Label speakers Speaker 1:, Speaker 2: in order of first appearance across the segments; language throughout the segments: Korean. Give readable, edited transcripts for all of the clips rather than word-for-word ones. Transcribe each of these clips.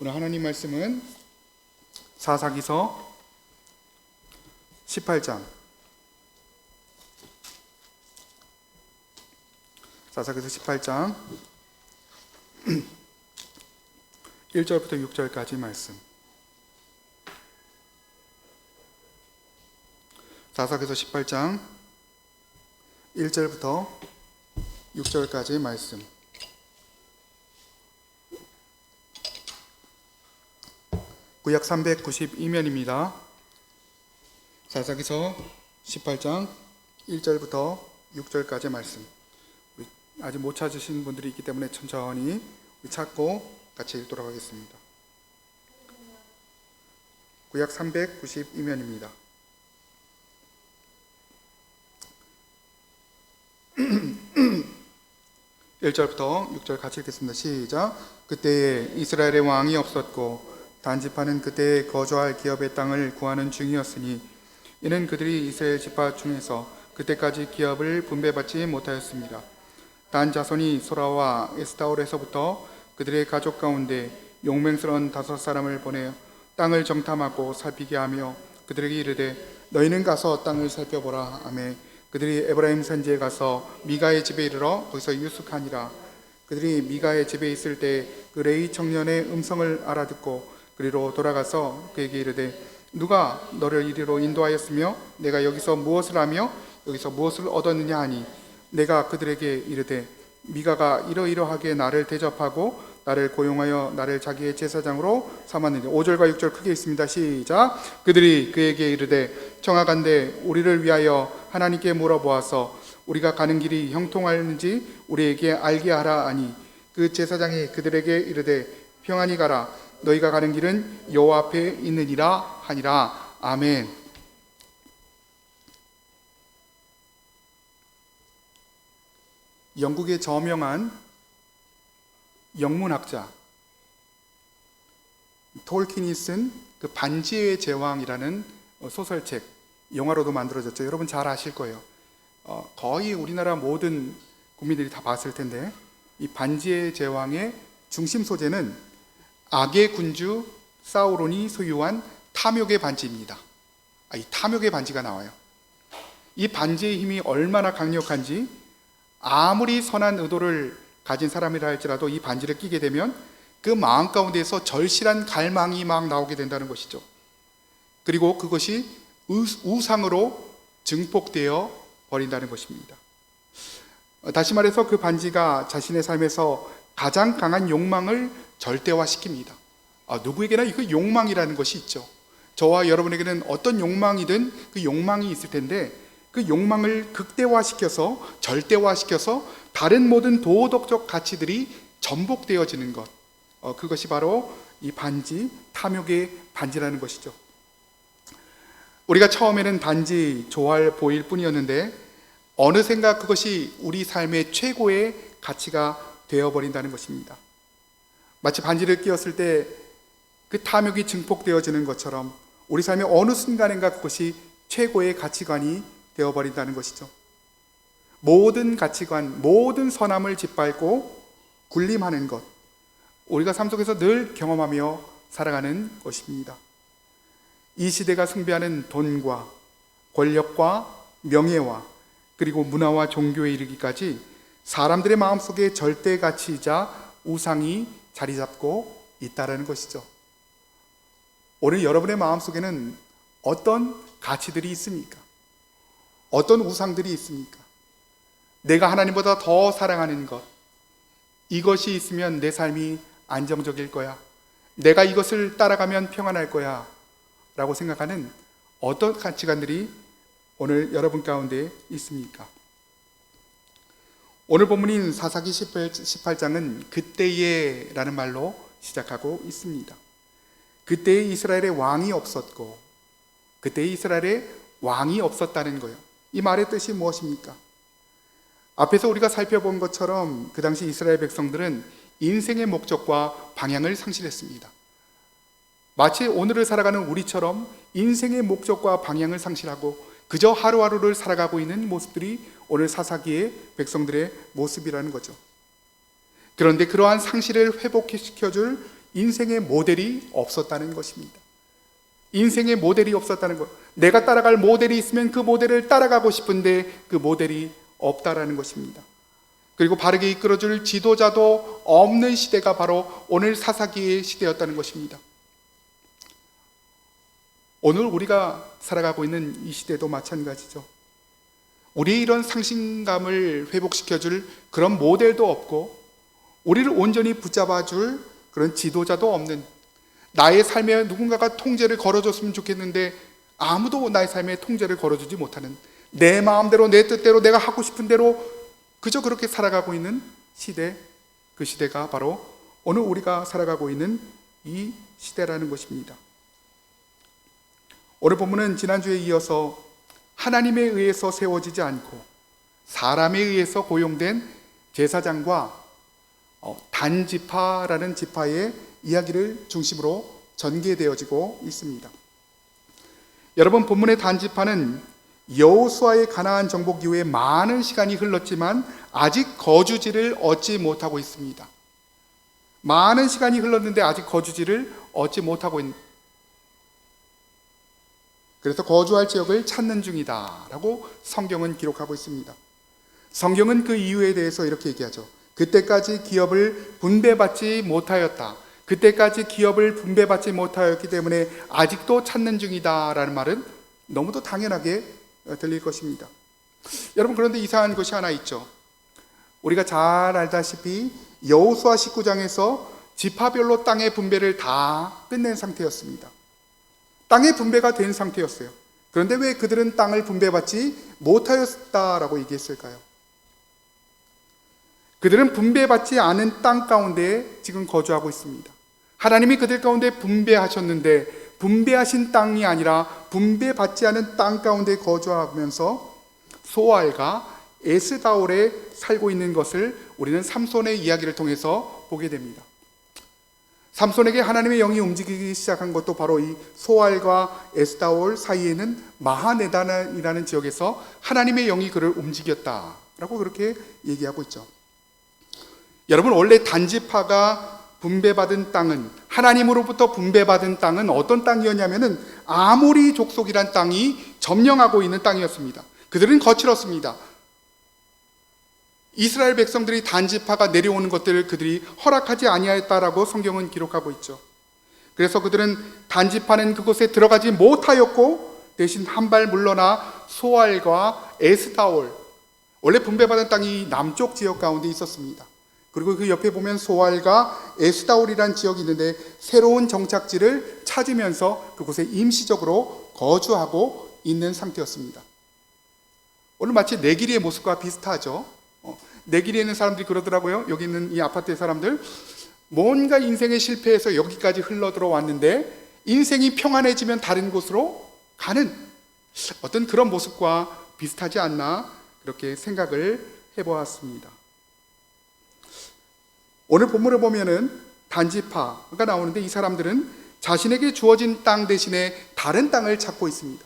Speaker 1: 오늘 하나님 말씀은 사사기서 18장 사사기서 18장 1절부터 6절까지 말씀. 사사기서 18장 1절부터 6절까지 말씀. 구약 392면입니다. 사사기서 18장 1절부터 6절까지 말씀. 아직 못 찾으신 분들이 있기 때문에 천천히 찾고 같이 읽도록 하겠습니다. 구약 392면입니다. (1절부터 6절) 같이 읽겠습니다. 시작. 그때에 이스라엘의 왕이 없었고 단 지파는 그때 거주할 기업의 땅을 구하는 중이었으니 이는 그들이 이스라엘 지파 중에서 그때까지 기업을 분배받지 못하였습니다. 단 자손이 소라와 에스타올에서부터 그들의 가족 가운데 용맹스러운 5사람을 보내어 땅을 정탐하고 살피게 하며 그들에게 이르되 너희는 가서 땅을 살펴보라 하매 그들이 에브라임 산지에 가서 미가의 집에 이르러 거기서 유숙하니라. 그들이 미가의 집에 있을 때 그 레위 청년의 음성을 알아듣고 그리로 돌아가서 그에게 이르되 누가 너를 이리로 인도하였으며 내가 여기서 무엇을 하며 여기서 무엇을 얻었느냐 하니 내가 그들에게 이르되 미가가 이러이러하게 나를 대접하고 나를 고용하여 나를 자기의 제사장으로 삼았느니. 5절과 6절 크게 있습니다. 시작. 그들이 그에게 이르되 청하간대 우리를 위하여 하나님께 물어보아서 우리가 가는 길이 형통하는지 우리에게 알게 하라 하니 그 제사장이 그들에게 이르되 평안히 가라 너희가 가는 길은 여호와 앞에 있느니라 하니라. 아멘. 영국의 저명한 영문학자 톨킨이 쓴 그 반지의 제왕이라는 소설책, 영화로도 만들어졌죠. 여러분 잘 아실 거예요. 거의 우리나라 모든 국민들이 다 봤을 텐데 이 반지의 제왕의 중심 소재는 악의 군주 사우론이 소유한 탐욕의 반지입니다. 이 탐욕의 반지가 나와요. 이 반지의 힘이 얼마나 강력한지 아무리 선한 의도를 가진 사람이라 할지라도 이 반지를 끼게 되면 그 마음 가운데에서 절실한 갈망이 막 나오게 된다는 것이죠. 그리고 그것이 우상으로 증폭되어 버린다는 것입니다. 다시 말해서 그 반지가 자신의 삶에서 가장 강한 욕망을 절대화시킵니다. 누구에게나 그 욕망이라는 것이 있죠. 저와 여러분에게는 어떤 욕망이든 그 욕망이 있을 텐데 그 욕망을 극대화시켜서 절대화시켜서 다른 모든 도덕적 가치들이 전복되어지는 것, 그것이 바로 이 반지, 탐욕의 반지라는 것이죠. 우리가 처음에는 단지 좋아 보일 뿐이었는데 어느샌가 그것이 우리 삶의 최고의 가치가 되어버린다는 것입니다. 마치 반지를 끼었을 때 그 탐욕이 증폭되어지는 것처럼 우리 삶의 어느 순간인가 그것이 최고의 가치관이 되어버린다는 것이죠. 모든 가치관, 모든 선함을 짓밟고 군림하는 것, 우리가 삶 속에서 늘 경험하며 살아가는 것입니다. 이 시대가 숭배하는 돈과 권력과 명예와 그리고 문화와 종교에 이르기까지 사람들의 마음속에 절대 가치이자 우상이 자리 잡고 있다는 것이죠. 오늘 여러분의 마음속에는 어떤 가치들이 있습니까? 어떤 우상들이 있습니까? 내가 하나님보다 더 사랑하는 것, 이것이 있으면 내 삶이 안정적일 거야, 내가 이것을 따라가면 평안할 거야 라고 생각하는 어떤 가치관들이 오늘 여러분 가운데 있습니까? 오늘 본문인 사사기 18장은 그때에 라는 말로 시작하고 있습니다. 그때에 이스라엘의 왕이 없었고 그때에 이스라엘의 왕이 없었다는 거예요. 이 말의 뜻이 무엇입니까? 앞에서 우리가 살펴본 것처럼 그 당시 이스라엘 백성들은 인생의 목적과 방향을 상실했습니다. 마치 오늘을 살아가는 우리처럼 인생의 목적과 방향을 상실하고 그저 하루하루를 살아가고 있는 모습들이 오늘 사사기의 백성들의 모습이라는 거죠. 그런데 그러한 상실을 회복시켜줄 인생의 모델이 없었다는 것입니다. 인생의 모델이 없었다는 것. 내가 따라갈 모델이 있으면 그 모델을 따라가고 싶은데 그 모델이 없다라는 것입니다. 그리고 바르게 이끌어줄 지도자도 없는 시대가 바로 오늘 사사기의 시대였다는 것입니다. 오늘 우리가 살아가고 있는 이 시대도 마찬가지죠. 우리의 이런 상실감을 회복시켜줄 그런 모델도 없고, 우리를 온전히 붙잡아줄 그런 지도자도 없는, 나의 삶에 누군가가 통제를 걸어줬으면 좋겠는데 아무도 나의 삶에 통제를 걸어주지 못하는, 내 마음대로 내 뜻대로 내가 하고 싶은 대로 그저 그렇게 살아가고 있는 시대, 그 시대가 바로 오늘 우리가 살아가고 있는 이 시대라는 것입니다. 오늘 본문은 지난주에 이어서 하나님에 의해서 세워지지 않고 사람에 의해서 고용된 제사장과 단지파라는 지파의 이야기를 중심으로 전개되어지고 있습니다. 여러분, 본문의 단지파는 여호수아의 가나안 정복 이후에 많은 시간이 흘렀지만 아직 거주지를 얻지 못하고 있습니다. 많은 시간이 흘렀는데 아직 거주지를 얻지 못하고 있는, 그래서 거주할 지역을 찾는 중이다라고 성경은 기록하고 있습니다. 성경은 그 이유에 대해서 이렇게 얘기하죠. 그때까지 기업을 분배받지 못하였다. 그때까지 기업을 분배받지 못하였기 때문에 아직도 찾는 중이다라는 말은 너무도 당연하게 들릴 것입니다. 여러분, 그런데 이상한 것이 하나 있죠. 우리가 잘 알다시피 여호수아 19장에서 지파별로 땅의 분배를 다 끝낸 상태였습니다. 땅의 분배가 된 상태였어요. 그런데 왜 그들은 땅을 분배받지 못하였다라고 얘기했을까요? 그들은 분배받지 않은 땅 가운데 지금 거주하고 있습니다. 하나님이 그들 가운데 분배하셨는데 분배하신 땅이 아니라 분배받지 않은 땅 가운데 거주하면서 소알과 에스다올에 살고 있는 것을 우리는 삼손의 이야기를 통해서 보게 됩니다. 삼손에게 하나님의 영이 움직이기 시작한 것도 바로 이 소알과 에스다올 사이에는 마하네단이라는 지역에서 하나님의 영이 그를 움직였다라고 그렇게 얘기하고 있죠. 여러분, 원래 단지파가 분배받은 땅은, 하나님으로부터 분배받은 땅은 어떤 땅이었냐면은 아모리 족속이란 땅이 점령하고 있는 땅이었습니다. 그들은 거칠었습니다. 이스라엘 백성들이 단지파가 내려오는 것들을 그들이 허락하지 아니하였다라고 성경은 기록하고 있죠. 그래서 그들은 단지파는 그곳에 들어가지 못하였고 대신 한 발 물러나 소알과 에스다올, 원래 분배받은 땅이 남쪽 지역 가운데 있었습니다. 그리고 그 옆에 보면 소알과 에스다올이라는 지역이 있는데 새로운 정착지를 찾으면서 그곳에 임시적으로 거주하고 있는 상태였습니다. 오늘 마치 내기리의 모습과 비슷하죠. 내기리에 있는 사람들이 그러더라고요. 여기 있는 이 아파트의 사람들, 뭔가 인생의 실패에서 여기까지 흘러 들어왔는데 인생이 평안해지면 다른 곳으로 가는 어떤 그런 모습과 비슷하지 않나, 그렇게 생각을 해보았습니다. 오늘 본문을 보면은 단지파가 나오는데 이 사람들은 자신에게 주어진 땅 대신에 다른 땅을 찾고 있습니다.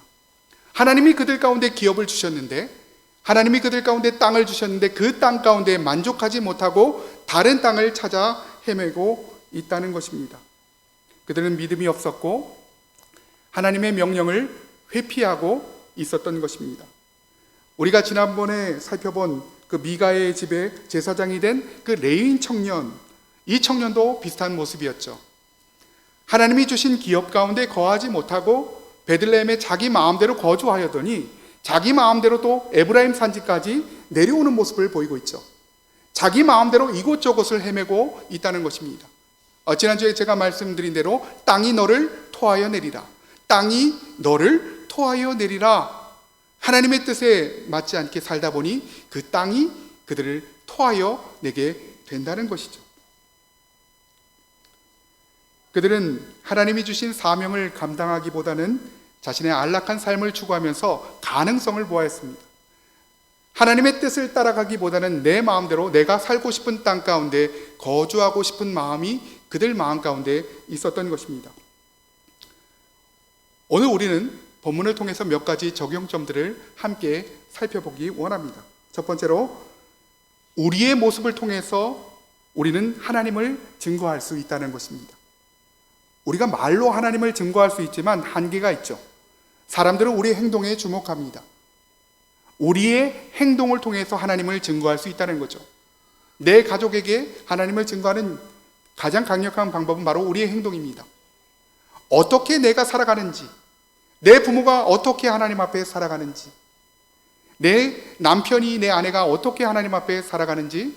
Speaker 1: 하나님이 그들 가운데 기업을 주셨는데, 하나님이 그들 가운데 땅을 주셨는데 그 땅 가운데 만족하지 못하고 다른 땅을 찾아 헤매고 있다는 것입니다. 그들은 믿음이 없었고 하나님의 명령을 회피하고 있었던 것입니다. 우리가 지난번에 살펴본 그 미가의 집에 제사장이 된 그 레위인 청년, 이 청년도 비슷한 모습이었죠. 하나님이 주신 기업 가운데 거하지 못하고 베들레헴에 자기 마음대로 거주하여더니 자기 마음대로 또 에브라임 산지까지 내려오는 모습을 보이고 있죠. 자기 마음대로 이곳저곳을 헤매고 있다는 것입니다. 지난주에 제가 말씀드린 대로 땅이 너를 토하여 내리라, 땅이 너를 토하여 내리라. 하나님의 뜻에 맞지 않게 살다 보니 그 땅이 그들을 토하여 내게 된다는 것이죠. 그들은 하나님이 주신 사명을 감당하기보다는 자신의 안락한 삶을 추구하면서 가능성을 보아했습니다. 하나님의 뜻을 따라가기보다는 내 마음대로 내가 살고 싶은 땅 가운데 거주하고 싶은 마음이 그들 마음 가운데 있었던 것입니다. 오늘 우리는 본문을 통해서 몇 가지 적용점들을 함께 살펴보기 원합니다. 첫 번째로, 우리의 모습을 통해서 우리는 하나님을 증거할 수 있다는 것입니다. 우리가 말로 하나님을 증거할 수 있지만 한계가 있죠. 사람들은 우리의 행동에 주목합니다. 우리의 행동을 통해서 하나님을 증거할 수 있다는 거죠. 내 가족에게 하나님을 증거하는 가장 강력한 방법은 바로 우리의 행동입니다. 어떻게 내가 살아가는지, 내 부모가 어떻게 하나님 앞에 살아가는지, 내 남편이, 내 아내가 어떻게 하나님 앞에 살아가는지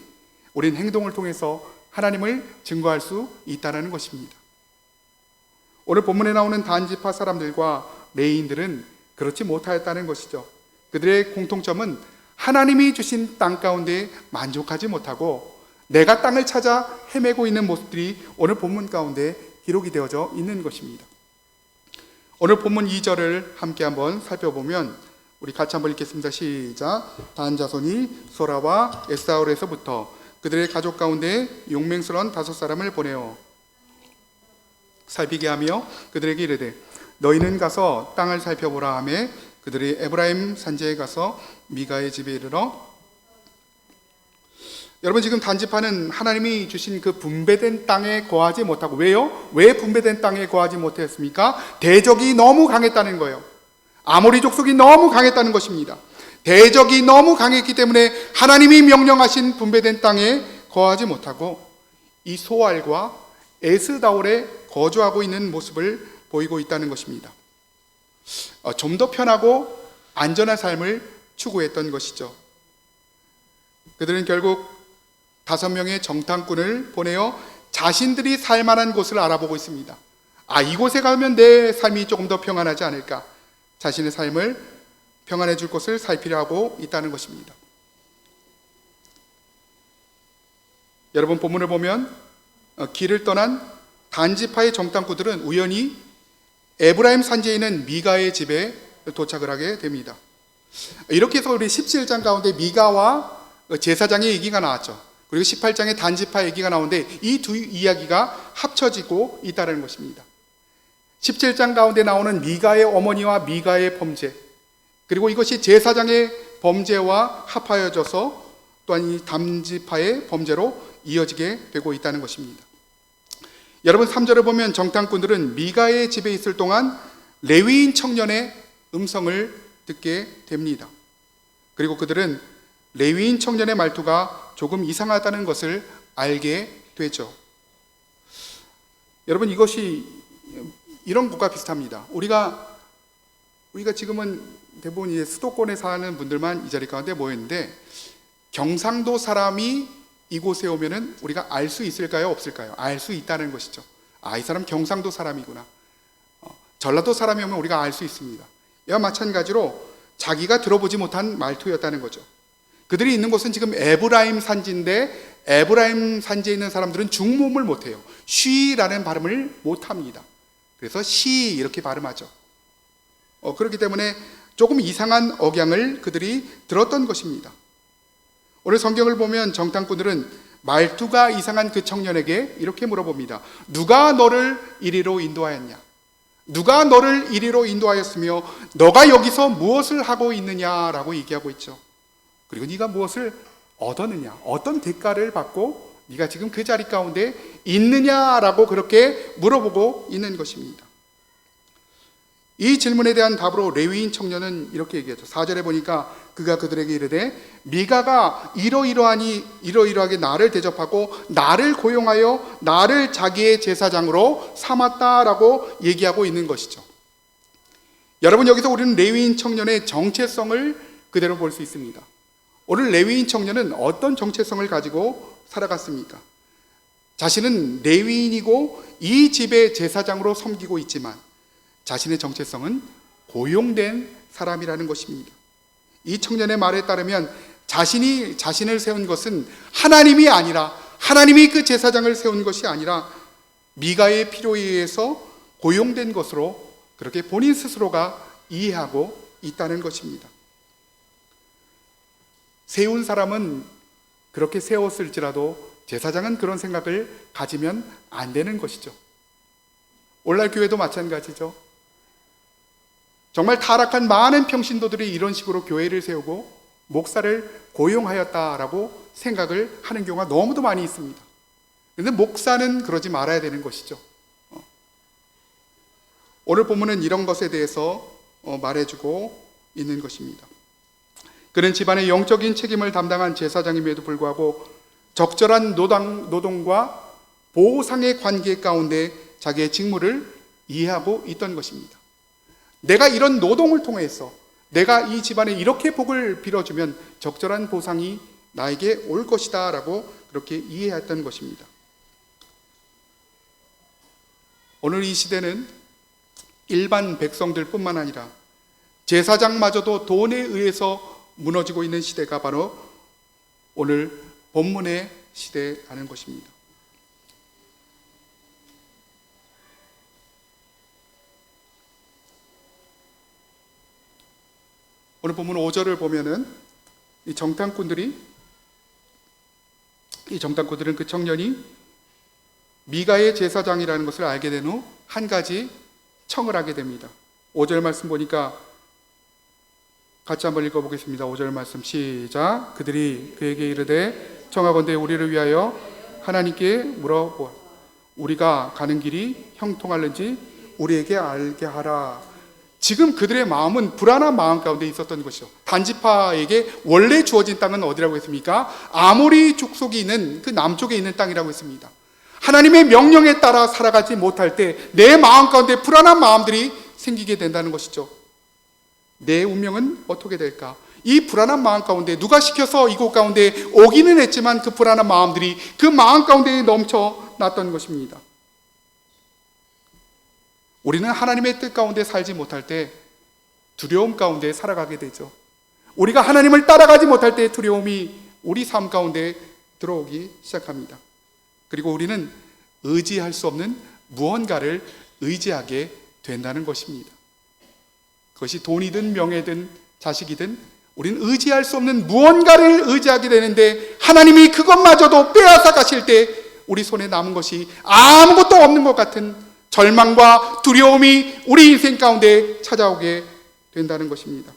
Speaker 1: 우리는 행동을 통해서 하나님을 증거할 수 있다는 것입니다. 오늘 본문에 나오는 단지파 사람들과 레위인들은 그렇지 못하였다는 것이죠. 그들의 공통점은 하나님이 주신 땅 가운데 만족하지 못하고 내가 땅을 찾아 헤매고 있는 모습들이 오늘 본문 가운데 기록이 되어져 있는 것입니다. 오늘 본문 2절을 함께 한번 살펴보면 우리 같이 한번 읽겠습니다. 시작. 단 자손이 소라와 에사울에서부터 그들의 가족 가운데 용맹스러운 5사람을 보내어 살피게 하며 그들에게 이르되 너희는 가서 땅을 살펴보라 하매 그들이 에브라임 산지에 가서 미가의 집에 이르러. 여러분, 지금 단지파는 하나님이 주신 그 분배된 땅에 거하지 못하고, 왜요? 왜 분배된 땅에 거하지 못했습니까? 대적이 너무 강했다는 거예요. 아모리 족속이 너무 강했다는 것입니다. 대적이 너무 강했기 때문에 하나님이 명령하신 분배된 땅에 거하지 못하고 이 소알과 에스다올에 거주하고 있는 모습을 보이고 있다는 것입니다. 좀 더 편하고 안전한 삶을 추구했던 것이죠. 그들은 결국 5명의 정탐꾼을 보내어 자신들이 살만한 곳을 알아보고 있습니다. 이곳에 가면 내 삶이 조금 더 평안하지 않을까, 자신의 삶을 평안해 줄 곳을 살피려 하고 있다는 것입니다. 여러분, 본문을 보면 길을 떠난 단지파의 정탐꾼들은 우연히 에브라임 산지에 있는 미가의 집에 도착을 하게 됩니다. 이렇게 해서 우리 17장 가운데 미가와 제사장의 얘기가 나왔죠. 그리고 18장에 단지파 얘기가 나오는데 이 두 이야기가 합쳐지고 있다는 것입니다. 17장 가운데 나오는 미가의 어머니와 미가의 범죄, 그리고 이것이 제사장의 범죄와 합하여져서 또한 이 단지파의 범죄로 이어지게 되고 있다는 것입니다. 여러분, 3절을 보면 정탐꾼들은 미가의 집에 있을 동안 레위인 청년의 음성을 듣게 됩니다. 그리고 그들은 레위인 청년의 말투가 조금 이상하다는 것을 알게 되죠. 여러분, 이것이 이런 것과 비슷합니다. 우리가 지금은 대부분 이제 수도권에 사는 분들만 이 자리 가운데 모였는데 경상도 사람이 이곳에 오면은 우리가 알 수 있을까요? 없을까요? 알 수 있다는 것이죠. 이 사람 경상도 사람이구나. 전라도 사람이 오면 우리가 알 수 있습니다. 이와 마찬가지로 자기가 들어보지 못한 말투였다는 거죠. 그들이 있는 곳은 지금 에브라임 산지인데 에브라임 산지에 있는 사람들은 중모음을 못해요. 쉬라는 발음을 못합니다. 그래서 시 이렇게 발음하죠. 그렇기 때문에 조금 이상한 억양을 그들이 들었던 것입니다. 오늘 성경을 보면 정탐꾼들은 말투가 이상한 그 청년에게 이렇게 물어봅니다. 누가 너를 이리로 인도하였냐? 누가 너를 이리로 인도하였으며 너가 여기서 무엇을 하고 있느냐라고 얘기하고 있죠. 그리고 네가 무엇을 얻었느냐, 어떤 대가를 받고 네가 지금 그 자리 가운데 있느냐라고 그렇게 물어보고 있는 것입니다. 이 질문에 대한 답으로 레위인 청년은 이렇게 얘기하죠. 4절에 보니까 그가 그들에게 이르되 미가가 이러이러하게 나를 대접하고 나를 고용하여 나를 자기의 제사장으로 삼았다라고 얘기하고 있는 것이죠. 여러분, 여기서 우리는 레위인 청년의 정체성을 그대로 볼 수 있습니다. 오늘 레위인 청년은 어떤 정체성을 가지고 살아갔습니까? 자신은 레위인이고 이 집의 제사장으로 섬기고 있지만 자신의 정체성은 고용된 사람이라는 것입니다. 이 청년의 말에 따르면 자신이 자신을 세운 것은 하나님이 아니라, 하나님이 그 제사장을 세운 것이 아니라 미가의 필요에 의해서 고용된 것으로 그렇게 본인 스스로가 이해하고 있다는 것입니다. 세운 사람은 그렇게 세웠을지라도 제사장은 그런 생각을 가지면 안 되는 것이죠. 오늘날 교회도 마찬가지죠. 정말 타락한 많은 평신도들이 이런 식으로 교회를 세우고 목사를 고용하였다라고 생각을 하는 경우가 너무도 많이 있습니다. 그런데 목사는 그러지 말아야 되는 것이죠. 오늘 본문은 이런 것에 대해서 말해주고 있는 것입니다. 그는 집안의 영적인 책임을 담당한 제사장임에도 불구하고 적절한 노동과 보상의 관계 가운데 자기의 직무를 이해하고 있던 것입니다. 내가 이런 노동을 통해서 내가 이 집안에 이렇게 복을 빌어주면 적절한 보상이 나에게 올 것이다 라고 그렇게 이해했던 것입니다. 오늘 이 시대는 일반 백성들 뿐만 아니라 제사장마저도 돈에 의해서 무너지고 있는 시대가 바로 오늘 본문의 시대라는 것입니다. 오늘 본문 5절을 보면은 이 정탐꾼들은 그 청년이 미가의 제사장이라는 것을 알게 된 후 한 가지 청을 하게 됩니다. 5절 말씀 보니까 같이 한번 읽어보겠습니다. 5절 말씀 시작. 그들이 그에게 이르되 청하건대 우리를 위하여 하나님께 물어보아 우리가 가는 길이 형통할는지 우리에게 알게 하라. 지금 그들의 마음은 불안한 마음 가운데 있었던 것이죠. 단지파에게 원래 주어진 땅은 어디라고 했습니까? 아모리 족속이 있는 그 남쪽에 있는 땅이라고 했습니다. 하나님의 명령에 따라 살아가지 못할 때 내 마음 가운데 불안한 마음들이 생기게 된다는 것이죠. 내 운명은 어떻게 될까? 이 불안한 마음 가운데 누가 시켜서 이곳 가운데 오기는 했지만 그 불안한 마음들이 그 마음 가운데 넘쳐났던 것입니다. 우리는 하나님의 뜻 가운데 살지 못할 때 두려움 가운데 살아가게 되죠. 우리가 하나님을 따라가지 못할 때 두려움이 우리 삶 가운데 들어오기 시작합니다. 그리고 우리는 의지할 수 없는 무언가를 의지하게 된다는 것입니다. 그것이 돈이든 명예든 자식이든 우리는 의지할 수 없는 무언가를 의지하게 되는데 하나님이 그것마저도 빼앗아 가실 때 우리 손에 남은 것이 아무것도 없는 것 같은 절망과 두려움이 우리 인생 가운데 찾아오게 된다는 것입니다.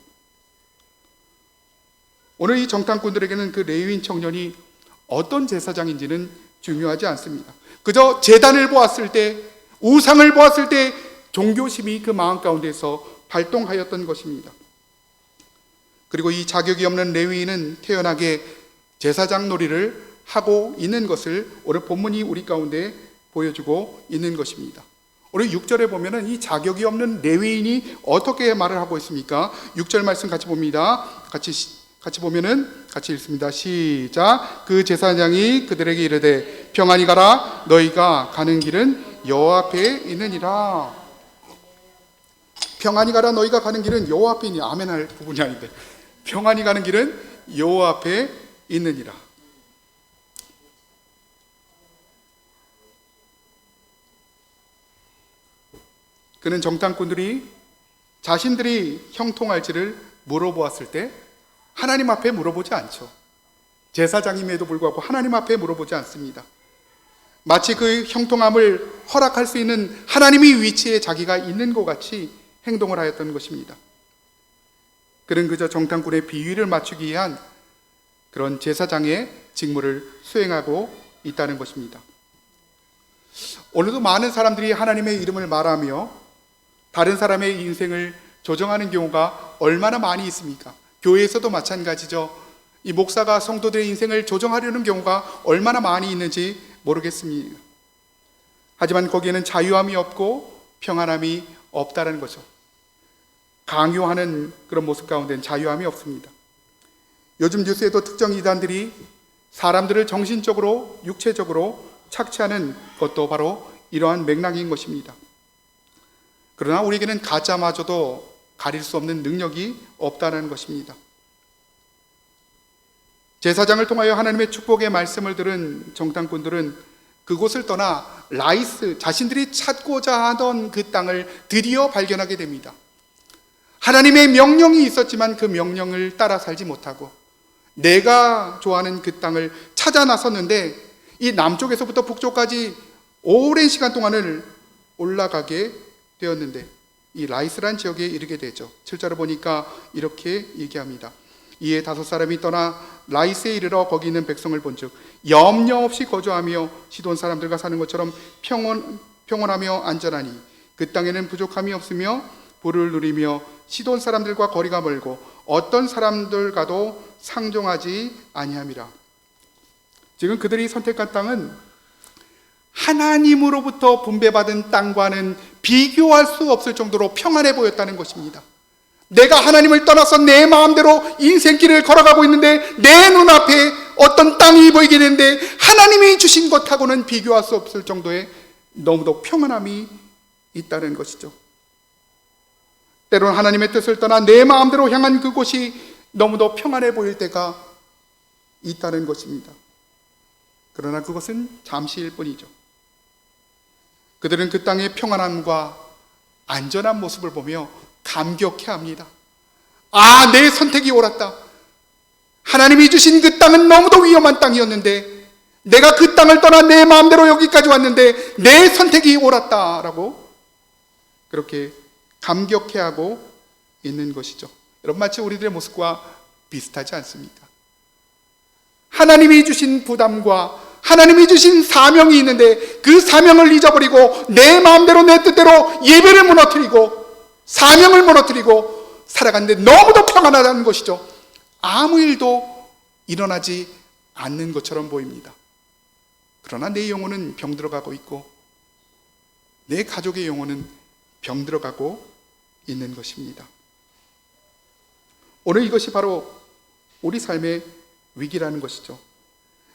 Speaker 1: 오늘 이 정탐꾼들에게는 그 레위인 청년이 어떤 제사장인지는 중요하지 않습니다. 그저 제단을 보았을 때, 우상을 보았을 때 종교심이 그 마음 가운데서 발동하였던 것입니다. 그리고 이 자격이 없는 레위인은 태연하게 제사장 놀이를 하고 있는 것을 오늘 본문이 우리 가운데 보여주고 있는 것입니다. 오늘 6절에 보면은 이 자격이 없는 레위인이 어떻게 말을 하고 있습니까? 6절 말씀 같이 봅니다. 같이 보면은 같이 읽습니다. 시작. 그 제사장이 그들에게 이르되 평안히 가라. 너희가 가는 길은 여호와 앞에 있느니라. 평안히 가라. 너희가 가는 길은 여호와 앞에 있니. 아멘할 부분이 아닌데 평안히 가는 길은 여호와 앞에 있느니라. 그는 정탐꾼들이 자신들이 형통할지를 물어보았을 때 하나님 앞에 물어보지 않죠. 제사장임에도 불구하고 하나님 앞에 물어보지 않습니다. 마치 그 형통함을 허락할 수 있는 하나님의 위치에 자기가 있는 것 같이 행동을 하였던 것입니다. 그는 그저 정탐꾼의 비위를 맞추기 위한 그런 제사장의 직무를 수행하고 있다는 것입니다. 오늘도 많은 사람들이 하나님의 이름을 말하며 다른 사람의 인생을 조정하는 경우가 얼마나 많이 있습니까? 교회에서도 마찬가지죠. 이 목사가 성도들의 인생을 조정하려는 경우가 얼마나 많이 있는지 모르겠습니다. 하지만 거기에는 자유함이 없고 평안함이 없다는 거죠. 강요하는 그런 모습 가운데는 자유함이 없습니다. 요즘 뉴스에도 특정 이단들이 사람들을 정신적으로, 육체적으로 착취하는 것도 바로 이러한 맥락인 것입니다. 그러나 우리에게는 가짜마저도 가릴 수 없는 능력이 없다는 것입니다. 제사장을 통하여 하나님의 축복의 말씀을 들은 정탐꾼들은 그곳을 떠나 라이스, 자신들이 찾고자 하던 그 땅을 드디어 발견하게 됩니다. 하나님의 명령이 있었지만 그 명령을 따라 살지 못하고 내가 좋아하는 그 땅을 찾아 나섰는데 이 남쪽에서부터 북쪽까지 오랜 시간 동안을 올라가게 되었는데 이 라이스란 지역에 이르게 되죠. 7절을 보니까 이렇게 얘기합니다. 이에 5사람이 떠나 라이스에 이르러 거기 있는 백성을 본즉 염려 없이 거주하며 시돈 사람들과 사는 것처럼 평온하며 안전하니 그 땅에는 부족함이 없으며 부를 누리며 시돈 사람들과 거리가 멀고 어떤 사람들과도 상종하지 아니함이라. 지금 그들이 선택한 땅은 하나님으로부터 분배받은 땅과는 비교할 수 없을 정도로 평안해 보였다는 것입니다. 내가 하나님을 떠나서 내 마음대로 인생길을 걸어가고 있는데 내 눈앞에 어떤 땅이 보이게 되는데 하나님이 주신 것하고는 비교할 수 없을 정도의 너무도 평안함이 있다는 것이죠. 때로는 하나님의 뜻을 떠나 내 마음대로 향한 그곳이 너무도 평안해 보일 때가 있다는 것입니다. 그러나 그것은 잠시일 뿐이죠. 그들은 그 땅의 평안함과 안전한 모습을 보며 감격해합니다. 아, 내 선택이 옳았다. 하나님이 주신 그 땅은 너무도 위험한 땅이었는데 내가 그 땅을 떠나 내 마음대로 여기까지 왔는데 내 선택이 옳았다라고 그렇게 감격해하고 있는 것이죠. 여러분, 마치 우리들의 모습과 비슷하지 않습니까? 하나님이 주신 부담과 하나님이 주신 사명이 있는데 그 사명을 잊어버리고 내 마음대로 내 뜻대로 예배를 무너뜨리고 사명을 무너뜨리고 살아가는데 너무도 평안하다는 것이죠. 아무 일도 일어나지 않는 것처럼 보입니다. 그러나 내 영혼은 병들어가고 있고 내 가족의 영혼은 병들어가고 있는 것입니다. 오늘 이것이 바로 우리 삶의 위기라는 것이죠.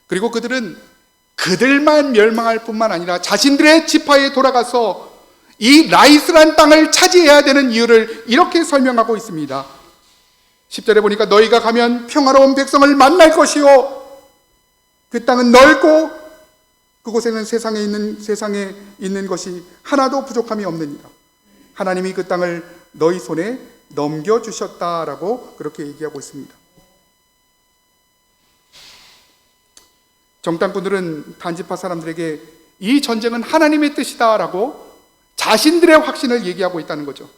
Speaker 1: 그리고 그들은 그들만 멸망할 뿐만 아니라 자신들의 지파에 돌아가서 이 라이스란 땅을 차지해야 되는 이유를 이렇게 설명하고 있습니다. 10절에 보니까 너희가 가면 평화로운 백성을 만날 것이요 그 땅은 넓고 그곳에는 세상에 있는 것이 하나도 부족함이 없느니라. 하나님이 그 땅을 너희 손에 넘겨주셨다라고 그렇게 얘기하고 있습니다. 정탐꾼들은 단지파 사람들에게 이 전쟁은 하나님의 뜻이다라고 자신들의 확신을 얘기하고 있다는 거죠.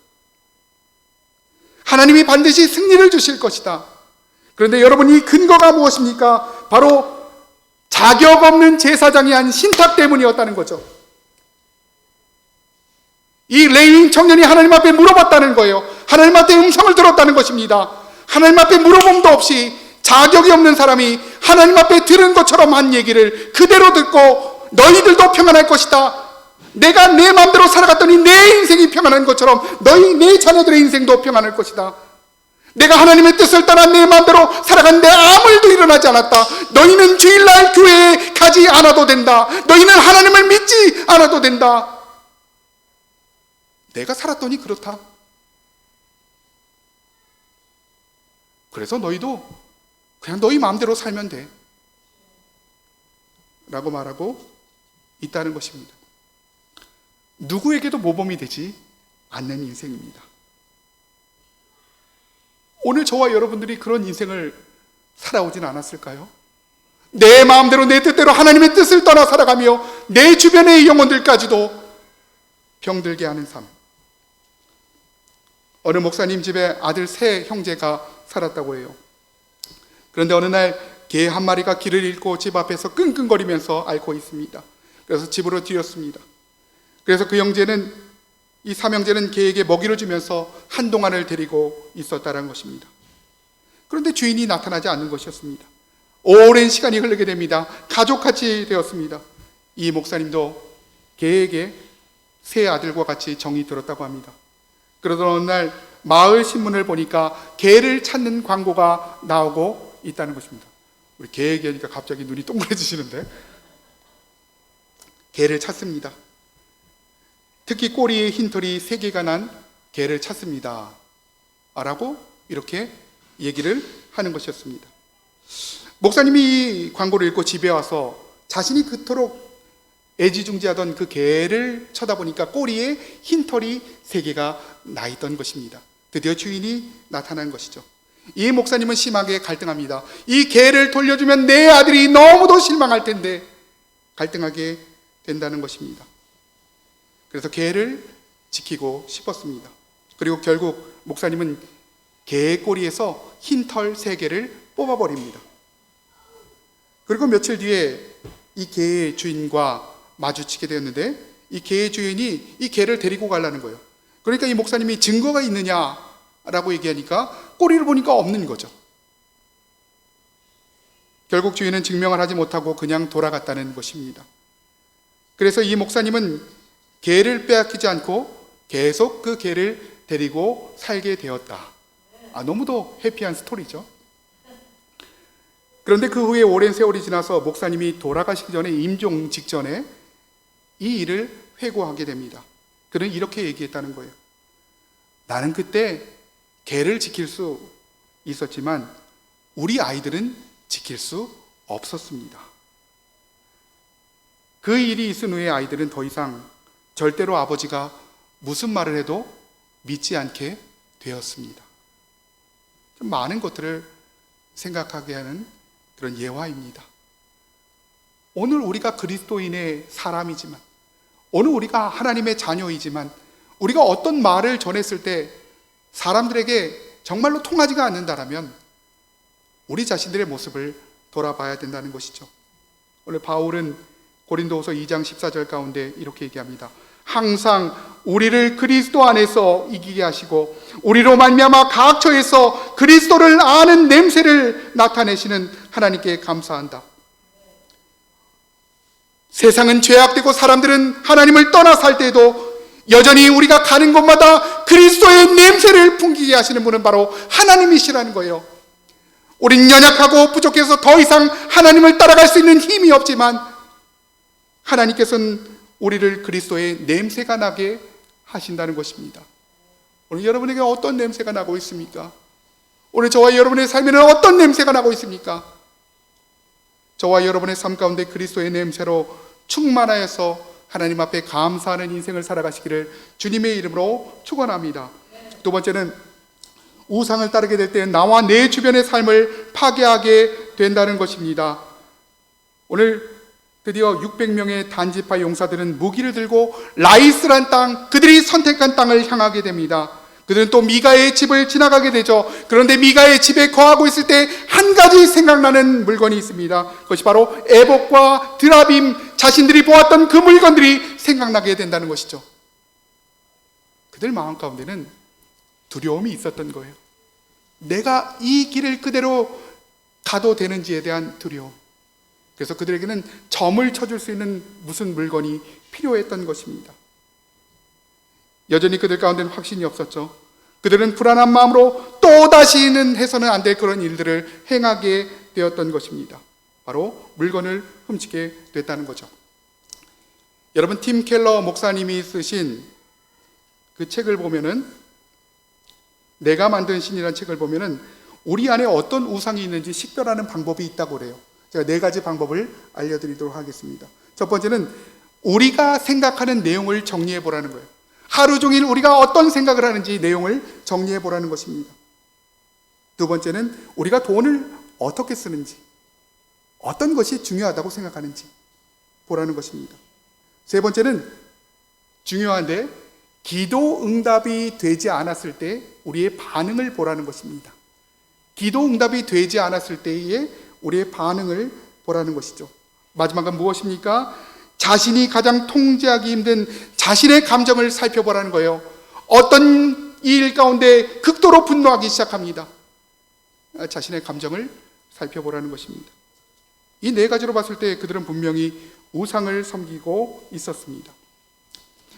Speaker 1: 하나님이 반드시 승리를 주실 것이다. 그런데 여러분, 이 근거가 무엇입니까? 바로 자격 없는 제사장이 한 신탁 때문이었다는 거죠. 이 레위인 청년이 하나님 앞에 물어봤다는 거예요. 하나님 앞에 음성을 들었다는 것입니다. 하나님 앞에 물어봄도 없이 자격이 없는 사람이 하나님 앞에 들은 것처럼 한 얘기를 그대로 듣고 너희들도 평안할 것이다. 내가 내 마음대로 살아갔더니 내 인생이 평안한 것처럼 내 자녀들의 인생도 평안할 것이다. 내가 하나님의 뜻을 따라 내 마음대로 살아갔는데 아무 일도 일어나지 않았다. 너희는 주일날 교회에 가지 않아도 된다. 너희는 하나님을 믿지 않아도 된다. 내가 살았더니 그렇다. 그래서 너희도 그냥 너희 마음대로 살면 돼 라고 말하고 있다는 것입니다. 누구에게도 모범이 되지 않는 인생입니다. 오늘 저와 여러분들이 그런 인생을 살아오진 않았을까요? 내 마음대로 내 뜻대로 하나님의 뜻을 떠나 살아가며 내 주변의 영혼들까지도 병들게 하는 삶. 어느 목사님 집에 아들 세 형제가 살았다고 해요. 그런데 어느 날 개 한 마리가 길을 잃고 집 앞에서 끙끙거리면서 앓고 있습니다. 그래서 집으로 뛰었습니다. 그래서 그 형제는, 이 삼형제는 개에게 먹이를 주면서 한동안을 데리고 있었다는 것입니다. 그런데 주인이 나타나지 않는 것이었습니다. 오랜 시간이 흐르게 됩니다. 가족같이 되었습니다. 이 목사님도 개에게 세 아들과 같이 정이 들었다고 합니다. 그러던 어느 날 마을 신문을 보니까 개를 찾는 광고가 나오고 있다는 것입니다. 우리 개 얘기하니까 갑자기 눈이 동그래지시는데, 개를 찾습니다. 특히 꼬리에 흰털이 3개가 난 개를 찾습니다 라고 이렇게 얘기를 하는 것이었습니다. 목사님이 이 광고를 읽고 집에 와서 자신이 그토록 애지중지하던 그 개를 쳐다보니까 꼬리에 흰털이 3개가 나 있던 것입니다. 드디어 주인이 나타난 것이죠. 이 목사님은 심하게 갈등합니다. 이 개를 돌려주면 내 아들이 너무도 실망할 텐데 갈등하게 된다는 것입니다. 그래서 개를 지키고 싶었습니다. 그리고 결국 목사님은 개의 꼬리에서 흰털 3개를 뽑아버립니다. 그리고 며칠 뒤에 이 개의 주인과 마주치게 되었는데 이 개의 주인이 이 개를 데리고 가려는 거예요. 그러니까 이 목사님이 증거가 있느냐라고 얘기하니까 꼬리를 보니까 없는 거죠. 결국 주인은 증명을 하지 못하고 그냥 돌아갔다는 것입니다. 그래서 이 목사님은 개를 빼앗기지 않고 계속 그 개를 데리고 살게 되었다. 너무도 해피한 스토리죠. 그런데 그 후에 오랜 세월이 지나서 목사님이 돌아가시기 전에, 임종 직전에 이 일을 회고하게 됩니다. 그는 이렇게 얘기했다는 거예요. 나는 그때 개를 지킬 수 있었지만 우리 아이들은 지킬 수 없었습니다. 그 일이 있은 후에 아이들은 더 이상 절대로 아버지가 무슨 말을 해도 믿지 않게 되었습니다. 좀 많은 것들을 생각하게 하는 그런 예화입니다. 오늘 우리가 그리스도인의 사람이지만, 오늘 우리가 하나님의 자녀이지만, 우리가 어떤 말을 전했을 때 사람들에게 정말로 통하지가 않는다라면 우리 자신들의 모습을 돌아봐야 된다는 것이죠. 오늘 바울은 고린도후서 2장 14절 가운데 이렇게 얘기합니다. 항상 우리를 그리스도 안에서 이기게 하시고 우리로 말미암아 각 처에서 그리스도를 아는 냄새를 나타내시는 하나님께 감사한다. 세상은 죄악되고 사람들은 하나님을 떠나 살 때에도 여전히 우리가 가는 곳마다 그리스도의 냄새를 풍기게 하시는 분은 바로 하나님이시라는 거예요. 우린 연약하고 부족해서 더 이상 하나님을 따라갈 수 있는 힘이 없지만 하나님께서는 우리를 그리스도의 냄새가 나게 하신다는 것입니다. 오늘 여러분에게 어떤 냄새가 나고 있습니까? 오늘 저와 여러분의 삶에는 어떤 냄새가 나고 있습니까? 저와 여러분의 삶 가운데 그리스도의 냄새로 충만하여서 하나님 앞에 감사하는 인생을 살아가시기를 주님의 이름으로 축원합니다. 두 번째는 우상을 따르게 될 때 나와 내 주변의 삶을 파괴하게 된다는 것입니다. 오늘 드디어 600명의 단지파 용사들은 무기를 들고 라이스란 땅, 그들이 선택한 땅을 향하게 됩니다. 그들은 또 미가의 집을 지나가게 되죠. 그런데 미가의 집에 거하고 있을 때 한 가지 생각나는 물건이 있습니다. 그것이 바로 에봇과 드라빔, 자신들이 보았던 그 물건들이 생각나게 된다는 것이죠. 그들 마음 가운데는 두려움이 있었던 거예요. 내가 이 길을 그대로 가도 되는지에 대한 두려움. 그래서 그들에게는 점을 쳐줄 수 있는 무슨 물건이 필요했던 것입니다. 여전히 그들 가운데는 확신이 없었죠. 그들은 불안한 마음으로 또다시는 해서는 안 될 그런 일들을 행하게 되었던 것입니다. 바로 물건을 훔치게 됐다는 거죠. 여러분, 팀 켈러 목사님이 쓰신 그 책을 보면은, 내가 만든 신이라는 책을 보면은 우리 안에 어떤 우상이 있는지 식별하는 방법이 있다고 그래요. 제가 4가지 방법을 알려드리도록 하겠습니다. 첫 번째는 우리가 생각하는 내용을 정리해 보라는 거예요. 하루 종일 우리가 어떤 생각을 하는지 내용을 정리해 보라는 것입니다. 두 번째는 우리가 돈을 어떻게 쓰는지, 어떤 것이 중요하다고 생각하는지 보라는 것입니다. 세 번째는 중요한데 기도 응답이 되지 않았을 때 우리의 반응을 보라는 것입니다. 기도 응답이 되지 않았을 때의 우리의 반응을 보라는 것이죠. 마지막은 무엇입니까? 자신이 가장 통제하기 힘든 자신의 감정을 살펴보라는 거예요. 어떤 일 가운데 극도로 분노하기 시작합니다. 자신의 감정을 살펴보라는 것입니다. 이 4가지로 봤을 때 그들은 분명히 우상을 섬기고 있었습니다.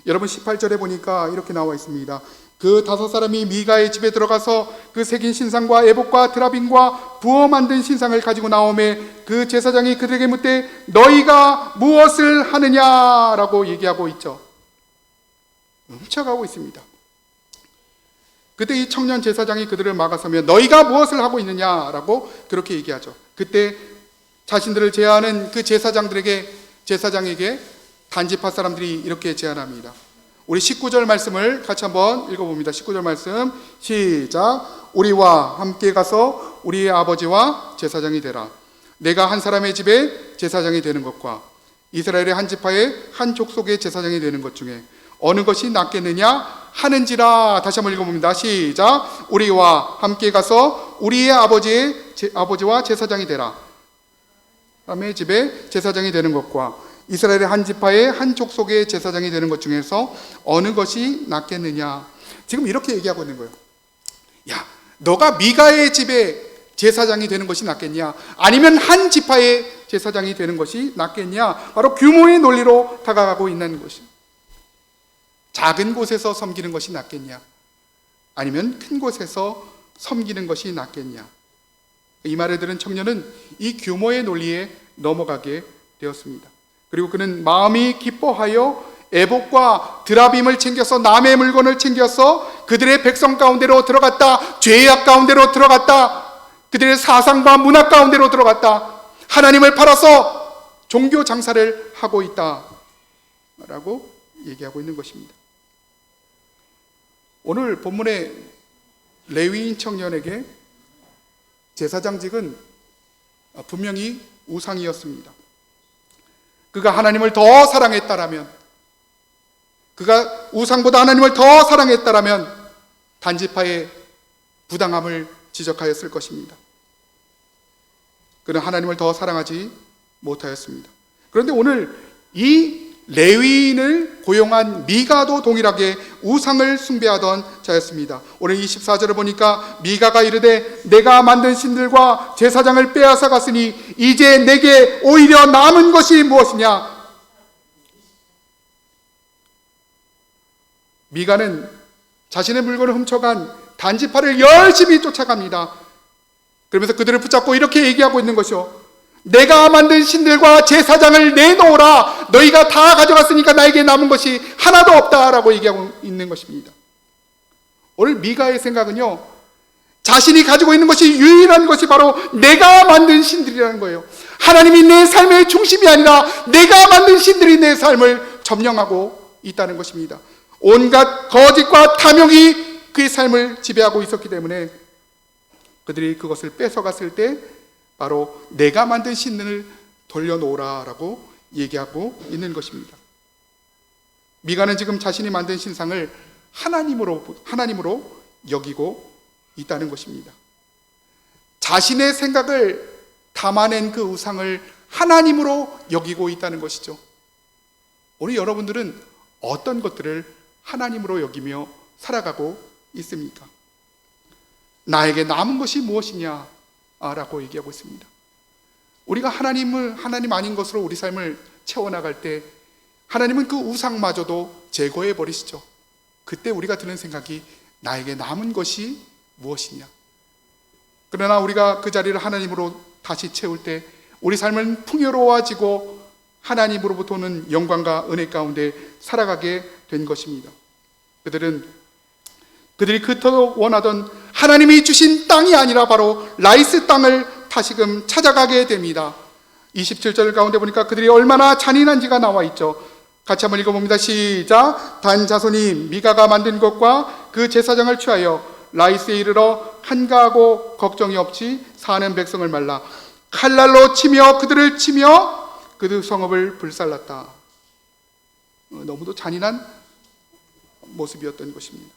Speaker 1: 여러분, 18절에 보니까 이렇게 나와 있습니다. 그 5사람이 미가의 집에 들어가서 그 새긴 신상과 에봇과 드라빔과 부어 만든 신상을 가지고 나오매 그 제사장이 그들에게 묻되 너희가 무엇을 하느냐라고 얘기하고 있죠. 훔쳐가고 있습니다. 그때 이 청년 제사장이 그들을 막아서며 너희가 무엇을 하고 있느냐라고 그렇게 얘기하죠. 그때 자신들을 제안하는 그 제사장에게 단지파 사람들이 이렇게 제안합니다. 우리 19절 말씀을 같이 한번 읽어봅니다. 19절 말씀 시작. 우리와 함께 가서 우리의 아버지와 제사장이 되라. 내가 한 사람의 집에 제사장이 되는 것과 이스라엘의 한 지파의 한 족속의 제사장이 되는 것 중에 어느 것이 낫겠느냐 하는지라. 다시 한번 읽어봅니다. 시작. 우리와 함께 가서 우리의 아버지와 제사장이 되라. 사람의 집에 제사장이 되는 것과 이스라엘의 한 지파의 한 족속의 제사장이 되는 것 중에서 어느 것이 낫겠느냐. 지금 이렇게 얘기하고 있는 거예요. 야, 너가 미가의 집에 제사장이 되는 것이 낫겠냐, 아니면 한 지파의 제사장이 되는 것이 낫겠냐. 바로 규모의 논리로 다가가고 있는 것입니다. 작은 곳에서 섬기는 것이 낫겠냐, 아니면 큰 곳에서 섬기는 것이 낫겠냐. 이 말을 들은 청년은 이 규모의 논리에 넘어가게 되었습니다. 그리고 그는 마음이 기뻐하여 애복과 드라빔을 챙겨서, 남의 물건을 챙겨서 그들의 백성 가운데로 들어갔다. 죄악 가운데로 들어갔다. 그들의 사상과 문화 가운데로 들어갔다. 하나님을 팔아서 종교 장사를 하고 있다 라고 얘기하고 있는 것입니다. 오늘 본문의 레위인 청년에게 제사장직은 분명히 우상이었습니다. 그가 하나님을 더 사랑했다라면, 그가 우상보다 하나님을 더 사랑했다라면 단지파의 부당함을 지적하였을 것입니다. 그는 하나님을 더 사랑하지 못하였습니다. 그런데 오늘 이 레위인을 고용한 미가도 동일하게 우상을 숭배하던 자였습니다. 오늘 24절을 보니까 미가가 이르되 내가 만든 신들과 제사장을 빼앗아 갔으니 이제 내게 오히려 남은 것이 무엇이냐. 미가는 자신의 물건을 훔쳐간 단지파를 열심히 쫓아갑니다. 그러면서 그들을 붙잡고 이렇게 얘기하고 있는 것이요, 내가 만든 신들과 제사장을 내놓으라. 너희가 다 가져갔으니까 나에게 남은 것이 하나도 없다라고 얘기하고 있는 것입니다. 오늘 미가의 생각은요, 자신이 가지고 있는 것이 유일한 것이 바로 내가 만든 신들이라는 거예요. 하나님이 내 삶의 중심이 아니라 내가 만든 신들이 내 삶을 점령하고 있다는 것입니다. 온갖 거짓과 탐욕이 그의 삶을 지배하고 있었기 때문에 그들이 그것을 뺏어갔을 때 바로 내가 만든 신을 돌려놓으라 라고 얘기하고 있는 것입니다. 미가는 지금 자신이 만든 신상을 하나님으로 여기고 있다는 것입니다. 자신의 생각을 담아낸 그 우상을 하나님으로 여기고 있다는 것이죠. 오늘 여러분들은 어떤 것들을 하나님으로 여기며 살아가고 있습니까? 나에게 남은 것이 무엇이냐 라고 얘기하고 있습니다. 우리가 하나님 아닌 것으로 우리 삶을 채워나갈 때 하나님은 그 우상마저도 제거해 버리시죠. 그때 우리가 드는 생각이 나에게 남은 것이 무엇이냐. 그러나 우리가 그 자리를 하나님으로 다시 채울 때 우리 삶은 풍요로워지고 하나님으로부터 오는 영광과 은혜 가운데 살아가게 된 것입니다. 그들이 그토록 원하던 하나님이 주신 땅이 아니라 바로 라이스 땅을 다시금 찾아가게 됩니다. 27절 가운데 보니까 그들이 얼마나 잔인한지가 나와 있죠. 같이 한번 읽어봅니다. 시작. 단 자손이 미가가 만든 것과 그 제사장을 취하여 라이스에 이르러 한가하고 걱정이 없이 사는 백성을 말라 칼날로 치며 그들을 치며 그들 성읍을 불살랐다. 너무도 잔인한 모습이었던 것입니다.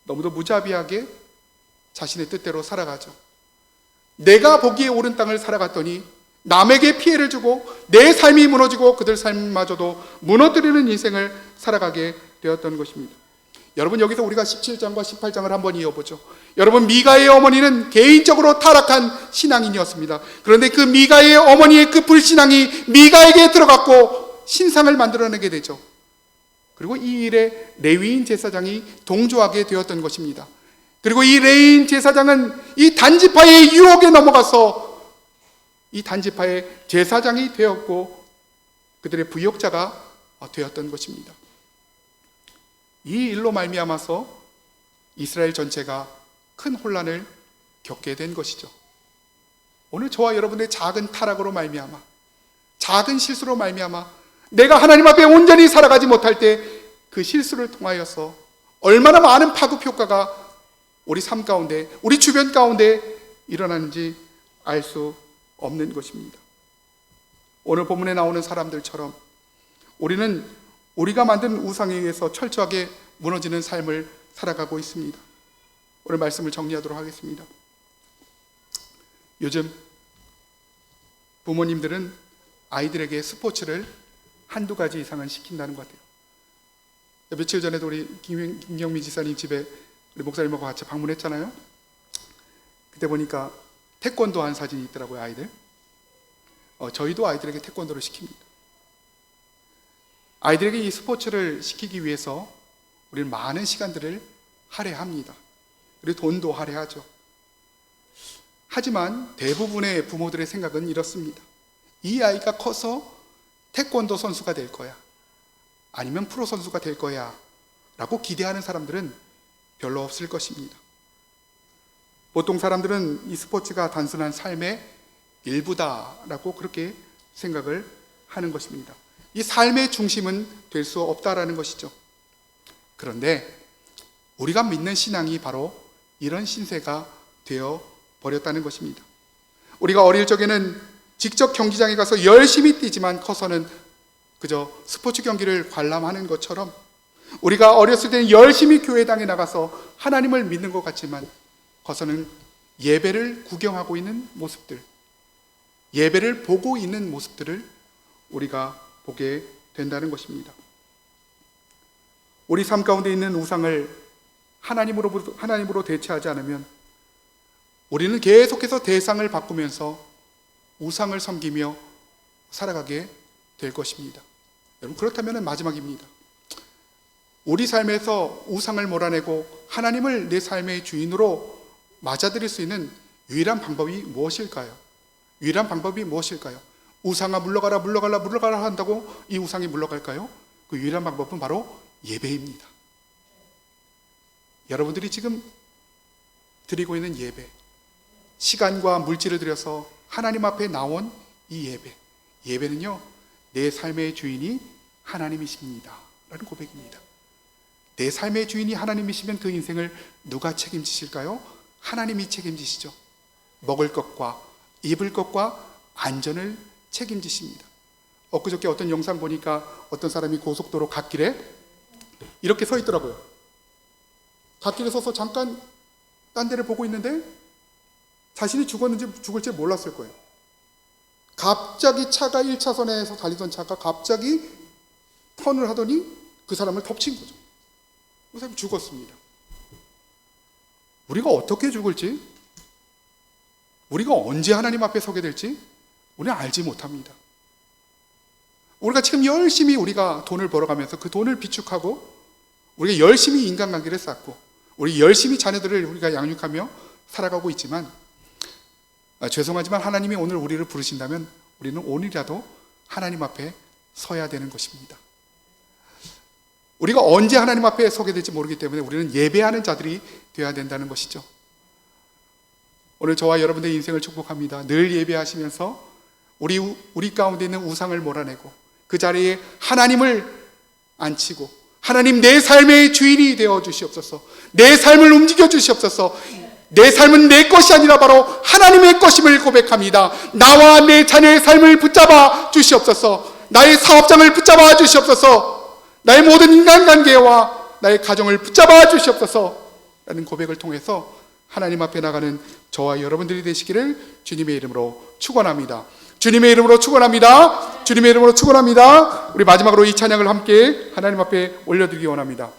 Speaker 1: 너무도 무자비하게 자신의 뜻대로 살아가죠. 내가 보기에 옳은 땅을 살아갔더니 남에게 피해를 주고 내 삶이 무너지고 그들 삶마저도 무너뜨리는 인생을 살아가게 되었던 것입니다. 여러분, 여기서 우리가 17장과 18장을 한번 이어보죠. 여러분, 미가의 어머니는 개인적으로 타락한 신앙인이었습니다. 그런데 그 미가의 어머니의 그 불신앙이 미가에게 들어갔고 신상을 만들어내게 되죠. 그리고 이 일에 레위인 제사장이 동조하게 되었던 것입니다. 그리고 이 레위인 제사장은 이 단지파의 유혹에 넘어가서 이 단지파의 제사장이 되었고 그들의 부역자가 되었던 것입니다. 이 일로 말미암아서 이스라엘 전체가 큰 혼란을 겪게 된 것이죠. 오늘 저와 여러분의 작은 타락으로 말미암아, 작은 실수로 말미암아 내가 하나님 앞에 온전히 살아가지 못할 때 그 실수를 통하여서 얼마나 많은 파급 효과가 우리 삶 가운데, 우리 주변 가운데 일어나는지 알 수 없는 것입니다. 오늘 본문에 나오는 사람들처럼 우리는 우리가 만든 우상에 의해서 철저하게 무너지는 삶을 살아가고 있습니다. 오늘 말씀을 정리하도록 하겠습니다. 요즘 부모님들은 아이들에게 스포츠를 한두 가지 이상은 시킨다는 것 같아요. 며칠 전에도 우리 김경미 지사님 집에 우리 목사님하고 같이 방문했잖아요. 그때 보니까 태권도 한 사진이 있더라고요, 아이들. 저희도 아이들에게 태권도를 시킵니다. 아이들에게 이 스포츠를 시키기 위해서 우리는 많은 시간들을 할애합니다. 그리고 돈도 할애하죠. 하지만 대부분의 부모들의 생각은 이렇습니다. 이 아이가 커서 태권도 선수가 될 거야, 아니면 프로 선수가 될 거야 라고 기대하는 사람들은 별로 없을 것입니다. 보통 사람들은 이 스포츠가 단순한 삶의 일부다라고 그렇게 생각을 하는 것입니다. 이 삶의 중심은 될 수 없다라는 것이죠. 그런데 우리가 믿는 신앙이 바로 이런 신세가 되어 버렸다는 것입니다. 우리가 어릴 적에는 직접 경기장에 가서 열심히 뛰지만 커서는 그저 스포츠 경기를 관람하는 것처럼, 우리가 어렸을 때는 열심히 교회당에 나가서 하나님을 믿는 것 같지만 커서는 예배를 구경하고 있는 모습들, 예배를 보고 있는 모습들을 우리가 보게 된다는 것입니다. 우리 삶 가운데 있는 우상을 하나님으로 대체하지 않으면 우리는 계속해서 대상을 바꾸면서 우상을 섬기며 살아가게 될 것입니다. 여러분, 그렇다면 마지막입니다. 우리 삶에서 우상을 몰아내고 하나님을 내 삶의 주인으로 맞아들일 수 있는 유일한 방법이 무엇일까요? 유일한 방법이 무엇일까요? 우상아 물러가라 한다고 이 우상이 물러갈까요? 그 유일한 방법은 바로 예배입니다. 여러분들이 지금 드리고 있는 예배, 시간과 물질을 들여서 하나님 앞에 나온 이 예배, 예배는요, 내 삶의 주인이 하나님이십니다 라는 고백입니다. 내 삶의 주인이 하나님이시면 그 인생을 누가 책임지실까요? 하나님이 책임지시죠. 먹을 것과 입을 것과 안전을 책임지십니다. 엊그저께 어떤 영상 보니까 어떤 사람이 고속도로 갓길에 이렇게 서 있더라고요. 갓길에 서서 잠깐 딴 데를 보고 있는데 자신이 죽을지 몰랐을 거예요. 갑자기 차가 1차선에서 달리던 차가 갑자기 턴을 하더니 그 사람을 덮친 거죠. 그 사람이 죽었습니다. 우리가 어떻게 죽을지, 우리가 언제 하나님 앞에 서게 될지 우리는 알지 못합니다. 우리가 지금 열심히 우리가 돈을 벌어가면서 그 돈을 비축하고 우리가 열심히 인간관계를 쌓고 우리 열심히 자녀들을 우리가 양육하며 살아가고 있지만 죄송하지만 하나님이 오늘 우리를 부르신다면 우리는 오늘이라도 하나님 앞에 서야 되는 것입니다. 우리가 언제 하나님 앞에 서게 될지 모르기 때문에 우리는 예배하는 자들이 되어야 된다는 것이죠. 오늘 저와 여러분들의 인생을 축복합니다. 늘 예배하시면서 우리 가운데 있는 우상을 몰아내고 그 자리에 하나님을 앉히고, 하나님 내 삶의 주인이 되어 주시옵소서. 내 삶을 움직여 주시옵소서. 내 삶은 내 것이 아니라 바로 하나님의 것임을 고백합니다. 나와 내 자녀의 삶을 붙잡아 주시옵소서. 나의 사업장을 붙잡아 주시옵소서. 나의 모든 인간관계와 나의 가정을 붙잡아 주시옵소서 라는 고백을 통해서 하나님 앞에 나가는 저와 여러분들이 되시기를 주님의 이름으로 축원합니다. 주님의 이름으로 축원합니다. 주님의 이름으로 축원합니다. 우리 마지막으로 이 찬양을 함께 하나님 앞에 올려드리기 원합니다.